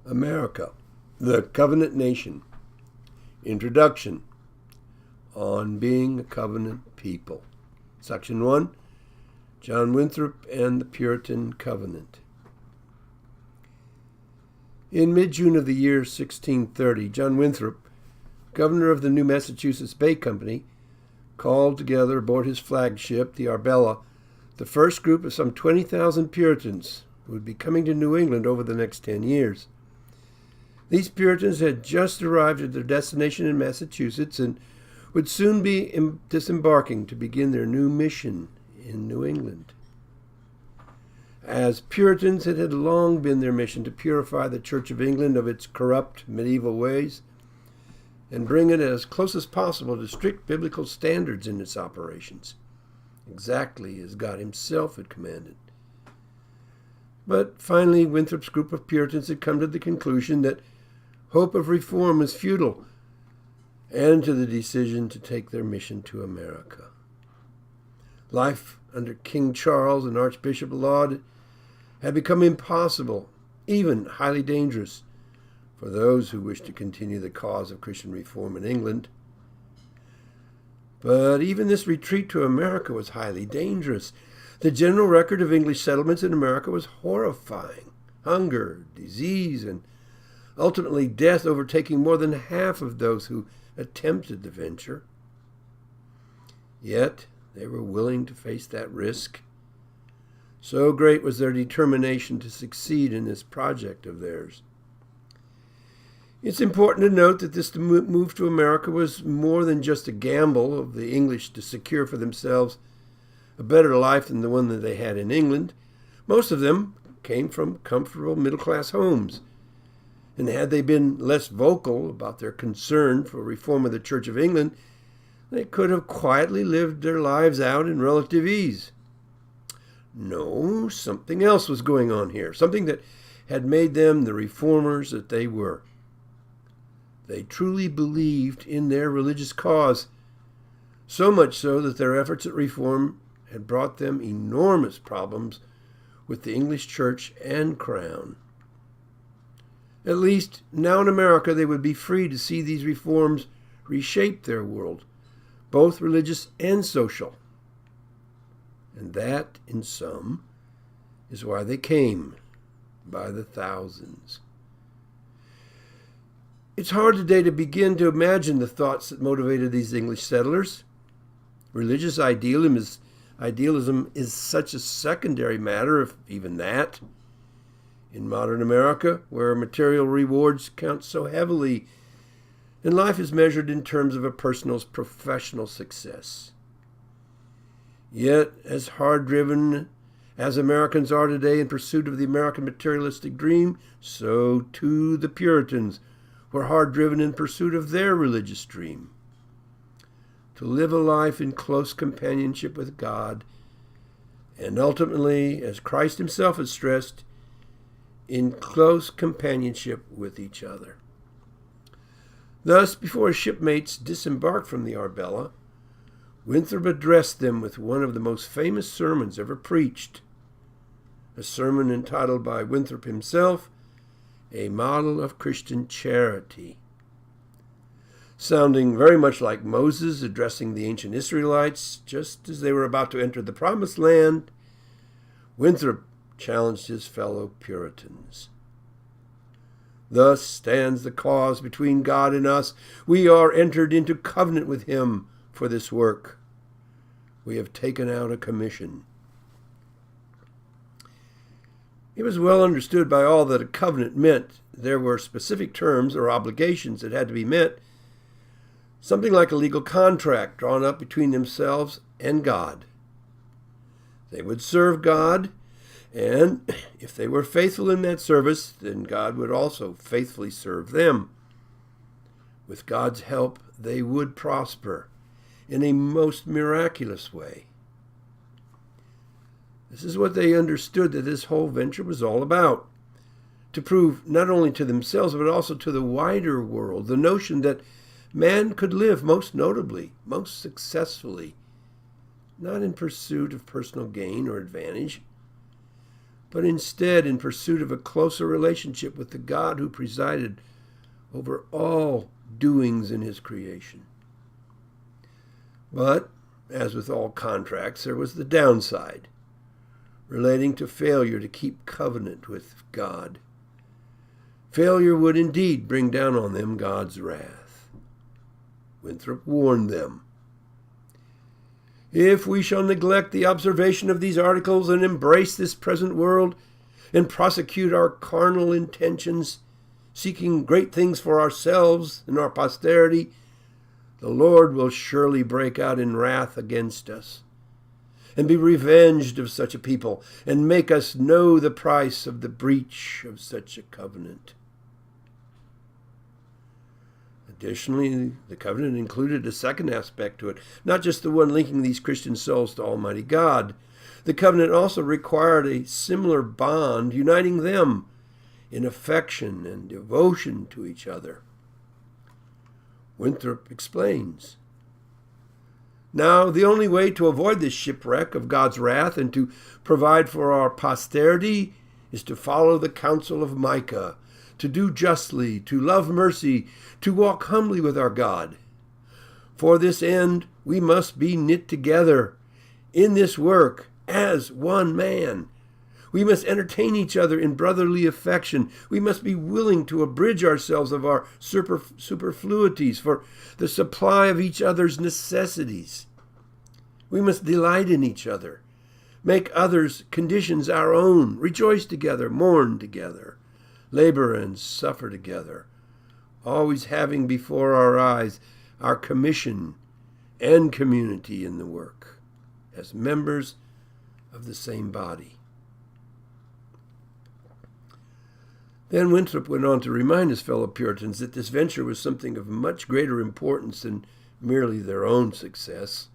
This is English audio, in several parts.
America, the Covenant Nation. Introduction on being a covenant people. Section 1, John Winthrop and the Puritan Covenant. In mid-June of the year 1630, John Winthrop, governor of the New Massachusetts Bay Company, called together aboard his flagship, the Arbella, the first group of some 20,000 Puritans who would be coming to New England over the next 10 years. These Puritans had just arrived at their destination in Massachusetts and would soon be disembarking to begin their new mission in New England. As Puritans, it had long been their mission to purify the Church of England of its corrupt medieval ways and bring it as close as possible to strict biblical standards in its operations, exactly as God himself had commanded. But finally, Winthrop's group of Puritans had come to the conclusion that hope of reform was futile, and to the decision to take their mission to America. Life under King Charles and Archbishop Laud had become impossible, even highly dangerous, for those who wished to continue the cause of Christian reform in England. But even this retreat to America was highly dangerous. The general record of English settlements in America was horrifying. Hunger, disease, and ultimately death overtaking more than half of those who attempted the venture. Yet they were willing to face that risk. So great was their determination to succeed in this project of theirs. It's important to note that this move to America was more than just a gamble of the English to secure for themselves a better life than the one that they had in England. Most of them came from comfortable middle-class homes, and had they been less vocal about their concern for reform of the Church of England, they could have quietly lived their lives out in relative ease. No, something else was going on here, something that had made them the reformers that they were. They truly believed in their religious cause, so much so that their efforts at reform had brought them enormous problems with the English church and crown. At least, now in America, they would be free to see these reforms reshape their world, both religious and social. And that, in sum, is why they came by the thousands. It's hard today to begin to imagine the thoughts that motivated these English settlers. Religious idealism is such a secondary matter, if even that. In modern America, where material rewards count so heavily, and life is measured in terms of a person's professional success. Yet, as hard-driven as Americans are today in pursuit of the American materialistic dream, so too the Puritans were hard-driven in pursuit of their religious dream. To live a life in close companionship with God, and ultimately, as Christ himself has stressed, in close companionship with each other. Thus, before his shipmates disembarked from the Arbella, Winthrop addressed them with one of the most famous sermons ever preached, a sermon entitled by Winthrop himself, A Model of Christian Charity. Sounding very much like Moses addressing the ancient Israelites just as they were about to enter the Promised Land, Winthrop challenged his fellow Puritans. Thus stands the cause between God and us. We are entered into covenant with him for this work. We have taken out a commission. It was well understood by all that a covenant meant. There were specific terms or obligations that had to be met, something like a legal contract drawn up between themselves and God. They would serve God, and if they were faithful in that service, then God would also faithfully serve them. With God's help, they would prosper in a most miraculous way. This is what they understood that this whole venture was all about, to prove not only to themselves but also to the wider world the notion that man could live most notably, most successfully, not in pursuit of personal gain or advantage, but instead in pursuit of a closer relationship with the God who presided over all doings in his creation. But, as with all contracts, there was the downside, relating to failure to keep covenant with God. Failure would indeed bring down on them God's wrath. Winthrop warned them, "If we shall neglect the observation of these articles and embrace this present world and prosecute our carnal intentions, seeking great things for ourselves and our posterity, the Lord will surely break out in wrath against us and be revenged of such a people and make us know the price of the breach of such a covenant." Additionally, the covenant included a second aspect to it, not just the one linking these Christian souls to Almighty God. The covenant also required a similar bond uniting them in affection and devotion to each other. Winthrop explains, "Now, the only way to avoid this shipwreck of God's wrath and to provide for our posterity is to follow the counsel of Micah, to do justly, to love mercy, to walk humbly with our God. For this end, we must be knit together in this work as one man. We must entertain each other in brotherly affection. We must be willing to abridge ourselves of our superfluities for the supply of each other's necessities. We must delight in each other, make others' conditions our own, rejoice together, mourn together, labor and suffer together, always having before our eyes our commission and community in the work, as members of the same body." Then Winthrop went on to remind his fellow Puritans that this venture was something of much greater importance than merely their own success.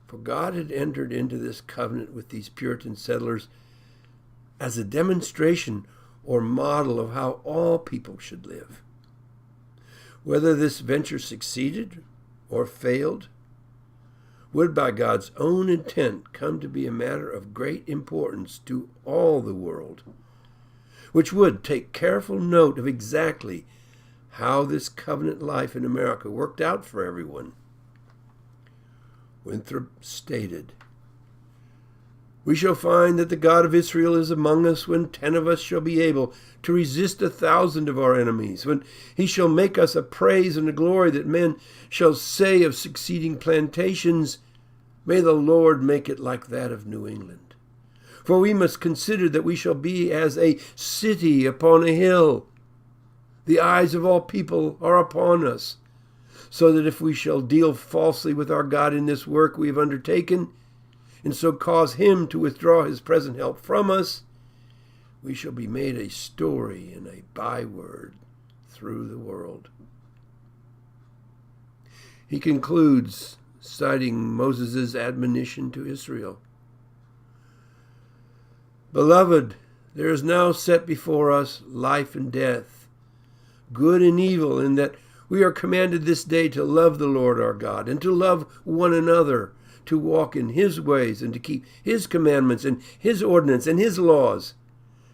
For God had entered into this covenant with these Puritan settlers as a demonstration or model of how all people should live. Whether this venture succeeded or failed would by God's own intent come to be a matter of great importance to all the world, which would take careful note of exactly how this covenant life in America worked out for everyone. Winthrop stated, "We shall find that the God of Israel is among us when 10 of us shall be able to resist 1,000 of our enemies, when he shall make us a praise and a glory that men shall say of succeeding plantations, 'May the Lord make it like that of New England.' For we must consider that we shall be as a city upon a hill. The eyes of all people are upon us, so that if we shall deal falsely with our God in this work we have undertaken, and so cause him to withdraw his present help from us, we shall be made a story and a byword through the world." He concludes, citing Moses' admonition to Israel, "Beloved, there is now set before us life and death, good and evil, in that we are commanded this day to love the Lord our God and to love one another, to walk in his ways and to keep his commandments and his ordinance and his laws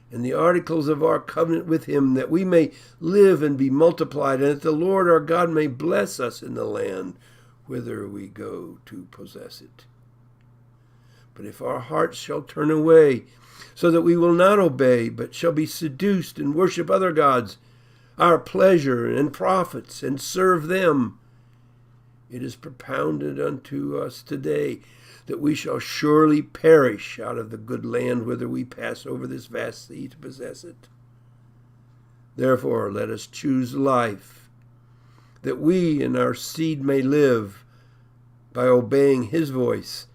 and the articles of our covenant with him, that we may live and be multiplied, and that the Lord our God may bless us in the land whither we go to possess it. But if our hearts shall turn away, so that we will not obey, but shall be seduced and worship other gods, our pleasure and profits, and serve them, it is propounded unto us today that we shall surely perish out of the good land whither we pass over this vast sea to possess it. Therefore let us choose life, that we and our seed may live by obeying his voice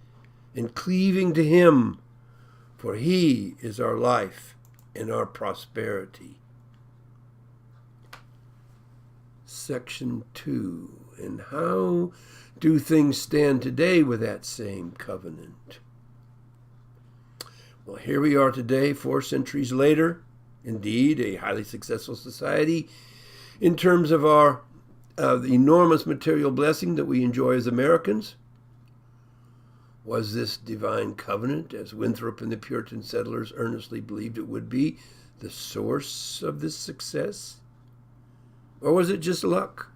and cleaving to him, for he is our life and our prosperity." Section 2. And how do things stand today with that same covenant? Well, here we are today, 4 centuries later, indeed a highly successful society in terms of the enormous material blessing that we enjoy as Americans. Was this divine covenant, as Winthrop and the Puritan settlers earnestly believed it would be, the source of this success? Or was it just luck?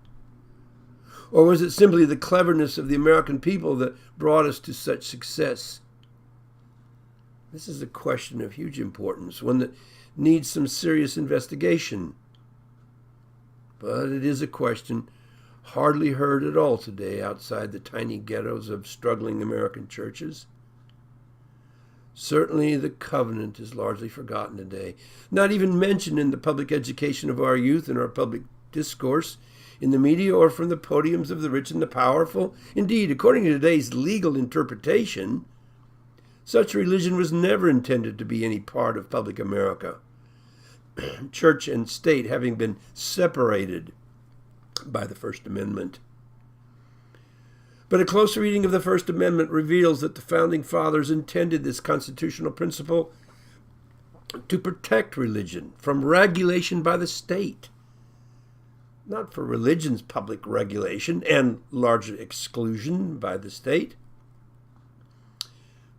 Or was it simply the cleverness of the American people that brought us to such success? This is a question of huge importance, one that needs some serious investigation. But it is a question hardly heard at all today outside the tiny ghettos of struggling American churches. Certainly the covenant is largely forgotten today, not even mentioned in the public education of our youth and our public discourse, in the media or from the podiums of the rich and the powerful. Indeed, according to today's legal interpretation, such religion was never intended to be any part of public America, church and state having been separated by the First Amendment. But a close reading of the First Amendment reveals that the Founding Fathers intended this constitutional principle to protect religion from regulation by the state, not for religion's public regulation and larger exclusion by the state.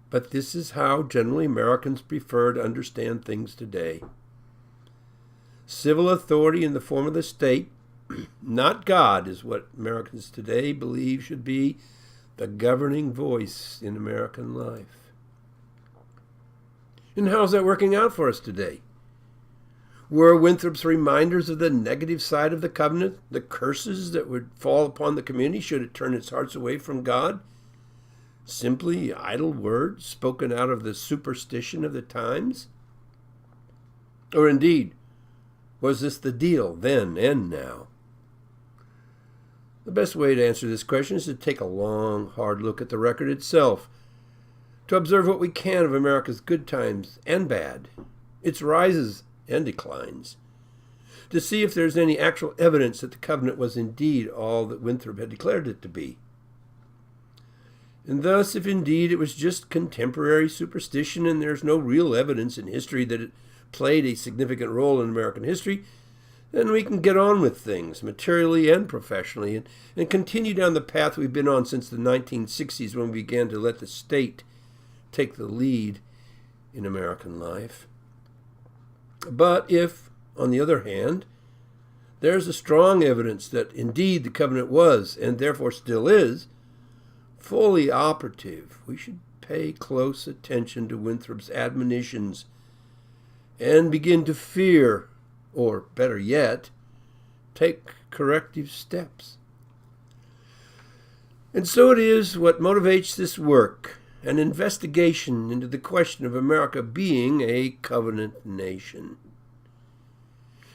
But this is how generally Americans prefer to understand things today. Civil authority in the form of the state, not God, is what Americans today believe should be the governing voice in American life. And how's that working out for us today? Were Winthrop's reminders of the negative side of the covenant, the curses that would fall upon the community should it turn its hearts away from God, simply idle words spoken out of the superstition of the times? Or indeed, was this the deal then and now? The best way to answer this question is to take a long, hard look at the record itself, to observe what we can of America's good times and bad, its rises and declines, to see if there's any actual evidence that the covenant was indeed all that Winthrop had declared it to be. And thus, if indeed it was just contemporary superstition and there's no real evidence in history that it played a significant role in American history, then we can get on with things, materially and professionally, and continue down the path we've been on since the 1960s when we began to let the state take the lead in American life. But if, on the other hand, there's a strong evidence that indeed the covenant was, and therefore still is, fully operative, we should pay close attention to Winthrop's admonitions and begin to fear, or better yet, take corrective steps. And so it is what motivates this work, an investigation into the question of America being a covenant nation.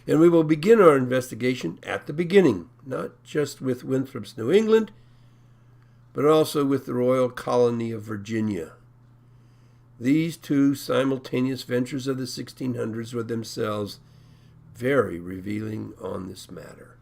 And we will begin our investigation at the beginning, not just with Winthrop's New England, but also with the Royal Colony of Virginia. These two simultaneous ventures of the 1600s were themselves very revealing on this matter.